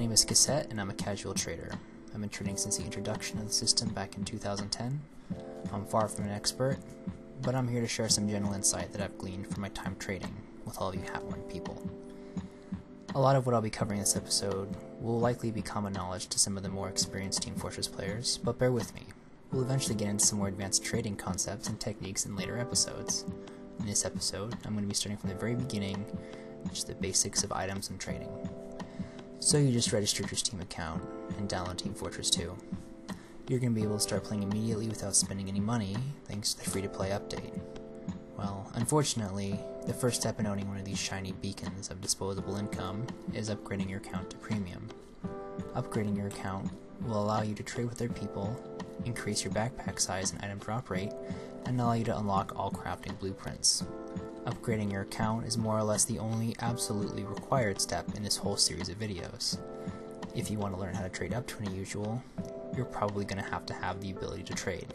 name is Cassette, and I'm a casual trader. I've been trading since the introduction of the system back in 2010. I'm far from an expert, but I'm here to share some general insight that I've gleaned from my time trading with all of you hat-worn people. A lot of what I'll be covering in this episode will likely be common knowledge to some of the more experienced Team Fortress players, but bear with me. We'll eventually get into some more advanced trading concepts and techniques in later episodes. In this episode, I'm going to be starting from the very beginning, just the basics of items and trading. So you just registered your Steam account and download Team Fortress 2. You're going to be able to start playing immediately without spending any money, thanks to the free-to-play update. Well, unfortunately, the first step in owning one of these shiny beacons of disposable income is upgrading your account to Premium. Upgrading your account will allow you to trade with other people, increase your backpack size and item drop rate, and allow you to unlock all crafting blueprints. Upgrading your account is more or less the only absolutely required step in this whole series of videos. If you want to learn how to trade up to an unusual, you're probably going to have the ability to trade.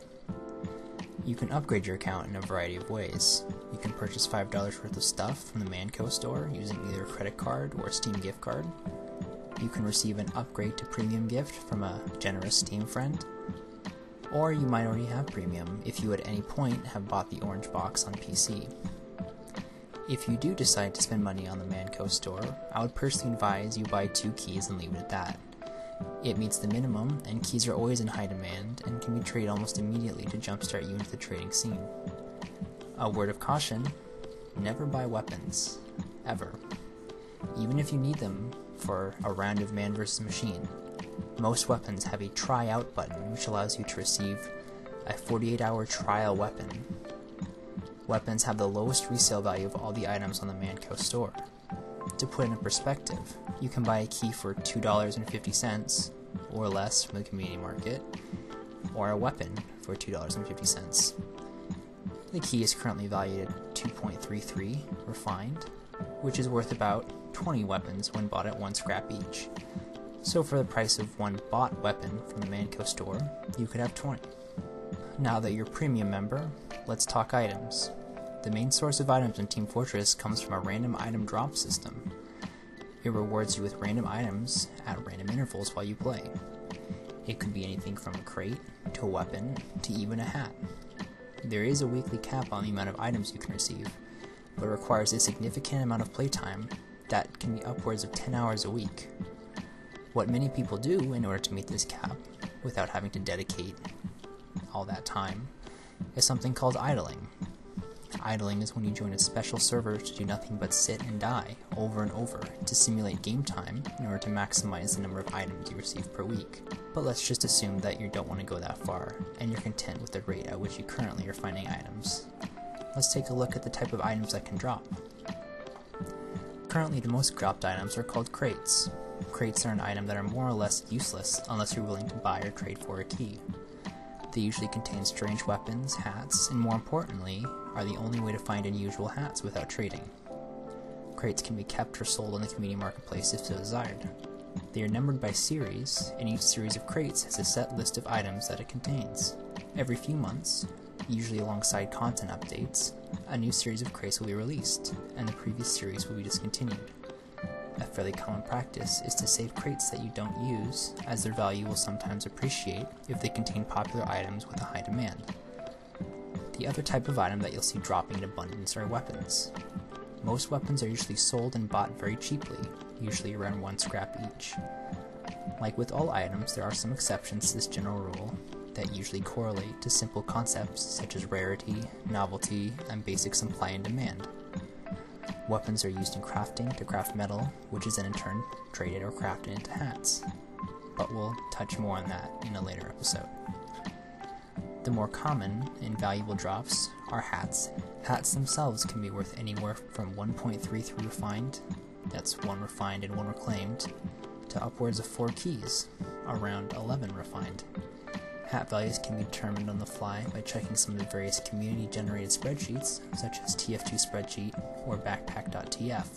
You can upgrade your account in a variety of ways. You can purchase $5 worth of stuff from the Manco store using either a credit card or a Steam gift card. You can receive an upgrade to Premium gift from a generous Steam friend. Or you might already have Premium if you at any point have bought the orange box on PC. If you do decide to spend money on the Manco store, I would personally advise you buy 2 keys and leave it at that. It meets the minimum, and keys are always in high demand and can be traded almost immediately to jumpstart you into the trading scene. A word of caution, never buy weapons. Ever. Even if you need them for a round of man vs. machine. Most weapons have a try out button which allows you to receive a 48-hour trial weapon. Weapons have the lowest resale value of all the items on the Manco store. To put it in perspective, you can buy a key for $2.50 or less from the community market, or a weapon for $2.50. The key is currently valued at 2.33 refined, which is worth about 20 weapons when bought at 1 scrap each. So for the price of 1 bought weapon from the Manco store, you could have 20. Now that you're a Premium member, let's talk items. The main source of items in Team Fortress comes from a random item drop system. It rewards you with random items at random intervals while you play. It could be anything from a crate, to a weapon, to even a hat. There is a weekly cap on the amount of items you can receive, but it requires a significant amount of playtime that can be upwards of 10 hours a week. What many people do in order to meet this cap, without having to dedicate all that time, is something called idling. Idling is when you join a special server to do nothing but sit and die over and over to simulate game time in order to maximize the number of items you receive per week. But let's just assume that you don't want to go that far, and you're content with the rate at which you currently are finding items. Let's take a look at the type of items that can drop. Currently, the most dropped items are called crates. Crates are an item that are more or less useless unless you're willing to buy or trade for a key. They usually contain strange weapons, hats, and more importantly, are the only way to find unusual hats without trading. Crates can be kept or sold on the community marketplace if so desired. They are numbered by series, and each series of crates has a set list of items that it contains. Every few months, usually alongside content updates, a new series of crates will be released, and the previous series will be discontinued. A fairly common practice is to save crates that you don't use, as their value will sometimes appreciate if they contain popular items with a high demand. The other type of item that you'll see dropping in abundance are weapons. Most weapons are usually sold and bought very cheaply, usually around 1 scrap each. Like with all items, there are some exceptions to this general rule that usually correlate to simple concepts such as rarity, novelty, and basic supply and demand. Weapons are used in crafting to craft metal, which is then in turn traded or crafted into hats. But we'll touch more on that in a later episode. The more common and valuable drops are hats. Hats themselves can be worth anywhere from 1.33 refined, that's 1 refined and 1 reclaimed, to upwards of 4 keys, around 11 refined. Hat values can be determined on the fly by checking some of the various community-generated spreadsheets, such as TF2 spreadsheet or backpack.tf.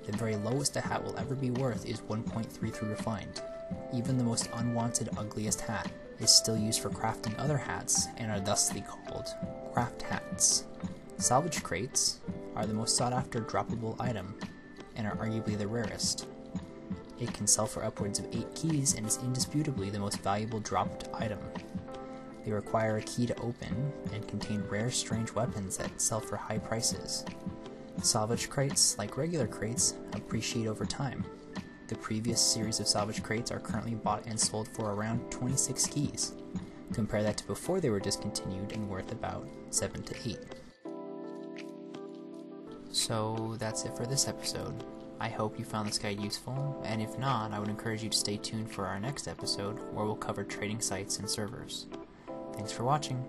The very lowest a hat will ever be worth is 1.33 refined. Even the most unwanted, ugliest hat is still used for crafting other hats and are thusly called craft hats. Salvage crates are the most sought after droppable item and are arguably the rarest. It can sell for upwards of 8 keys and is indisputably the most valuable dropped item. They require a key to open and contain rare, strange weapons that sell for high prices. Salvage crates, like regular crates, appreciate over time. The previous series of salvage crates are currently bought and sold for around 26 keys. Compare that to before they were discontinued and worth about 7 to 8. So that's it for this episode. I hope you found this guide useful, and if not, I would encourage you to stay tuned for our next episode where we'll cover trading sites and servers. Thanks for watching.